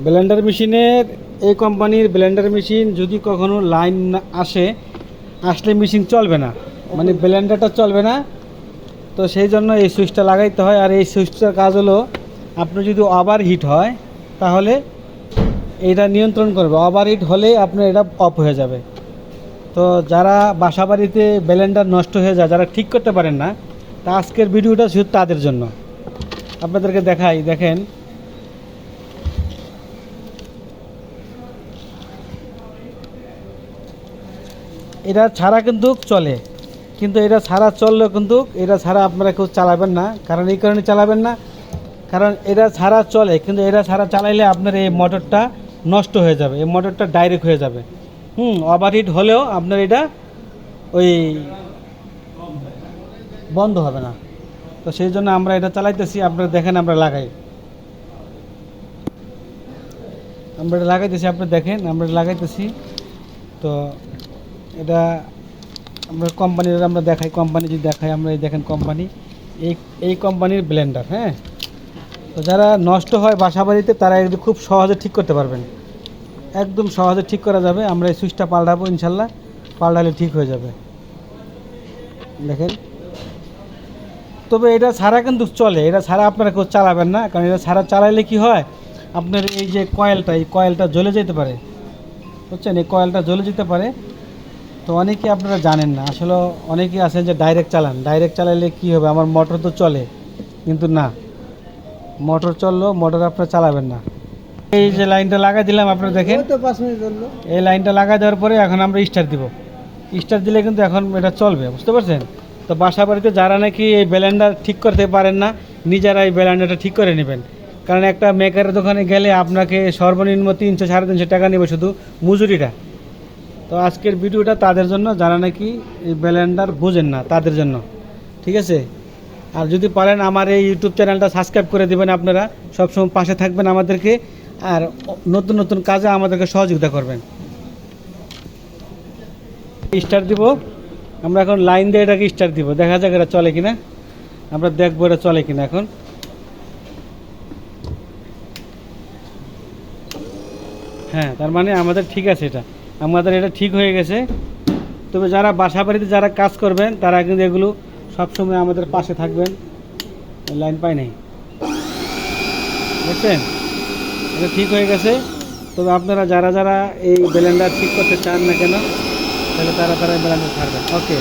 Blender মেশিনের এই কোম্পানির ব্লেন্ডার মেশিন যদি কখনো লাইন আসলে মেশিন চলবে না, মানে ব্লেন্ডারটা চলবে না। তো সেই জন্য এই সুইচটা লাগাইতে হয়। আর এই সুইচটার কাজ হলো, আপনার যদি ওভার হিট হয় তাহলে এটা নিয়ন্ত্রণ করবে, ওভার হিট হলে আপনার এটা অফ হয়ে যাবে। তো যারা বাসা বাড়িতে ব্লেন্ডার নষ্ট হয়ে যায়, যারা ঠিক করতে পারেন না, তা আজকের ভিডিওটা শুধু তাদের জন্য। আপনাদেরকে দেখাই, দেখেন এটা ছাড়া কিন্তু চলে, কিন্তু এটা ছাড়া চললেও কিন্তু এটা ছাড়া আপনারা কেউ চালাবেন না। কারণ এই কারণে চালাবেন না, কারণ এটা ছাড়া চলে, কিন্তু এটা ছাড়া চালাইলে আপনার এই মোটরটা নষ্ট হয়ে যাবে, এই মোটরটা ডাইরেক্ট হয়ে যাবে। ওভারহিট হলেও আপনার এটা ওই বন্ধ হবে না। তো সেই জন্য আমরা এটা চালাইতেছি, আপনারা দেখেন আমরা লাগাইতেছি, আপনি দেখেন আমরা লাগাইতেছি। তো এটা আমরা কোম্পানির আমরা দেখাই, কোম্পানি যদি দেখাই আমরা, এই দেখেন কোম্পানি, এই কোম্পানির ব্লেন্ডার। হ্যাঁ, তো যারা নষ্ট হয় বাসা বাড়িতে তারা এগুলো খুব সহজে ঠিক করতে পারবেন, একদম সহজে ঠিক করা যাবে। আমরা এই সুইচটা পাল্টাবো, ইনশাল্লাহ পাল্টালে ঠিক হয়ে যাবে। দেখেন, তবে এটা ছাড়া কিন্তু চলে, এটা ছাড়া আপনারা কেউ চালাবেন না। কারণ এটা ছাড়া চালাইলে কি হয়, আপনার এই যে কয়েলটা, এই কয়েলটা জ্বলে যেতে পারে, বুঝছেন, এই কয়েলটা জ্বলে যেতে পারে। তো অনেকে আপনারা জানেন না, আসলে অনেকেই আছেন যে ডাইরেক্ট চালান, ডাইরেক্ট চালাইলে কি হবে, আমার মোটর তো চলে, কিন্তু না, মোটর চললো, মোটর আপনারা চালাবেন না। এই যে লাইনটা লাগাই দিলাম, আপনারা দেখেন, এই লাইনটা লাগাই দেওয়ার পরে এখন আমরা স্টার্ট দিব। স্টার্ট দিলে কিন্তু এখন এটা চলবে, বুঝতে পারছেন। তো বাসা বাড়িতে যারা নাকি এই ব্লেন্ডার ঠিক করতে পারেন না, নিজেরা এই ব্লেন্ডারটা ঠিক করে নেবেন। কারণ একটা মেকারের দোকানে গেলে আপনাকে সর্বনিম্ন 300-350 টাকা নেবে শুধু মজুরিটা। তো আজকের ভিডিওটা তাদের জন্য যারা নাকি এই ব্লেন্ডার বোঝেন না, তাদের জন্য, ঠিক আছে। আর যদি পারেন আমার এই ইউটিউব চ্যানেলটা সাবস্ক্রাইব করে দেবেন, আপনারা সবসময় পাশে থাকবেন আমাদেরকে, আর নতুন নতুন কাজে আমাদেরকে সহযোগিতা করবেন। স্টার্ট দিব আমরা এখন, লাইন দিয়ে এটাকে স্টার্ট দিব, দেখা যাক এটা চলে কিনা, আমরা দেখবো এটা চলে কিনা এখন। হ্যাঁ, তার মানে আমাদের ঠিক আছে, আমাদের এটা ঠিক হয়ে গেছে। তবে যারা বাসা বাড়িতে যারা কাজ করবেন তারা কিন্তু এগুলো সবসময় আমাদের পাশে থাকবেন। লাইন পাই নাই, দেখছেন, এটা ঠিক হয়ে গেছে। তবে আপনারা যারা যারা এই ব্লেন্ডার ঠিক করতে চান না কেন, তাহলে তারা ব্লেন্ডার ছাড়বেন। ওকে।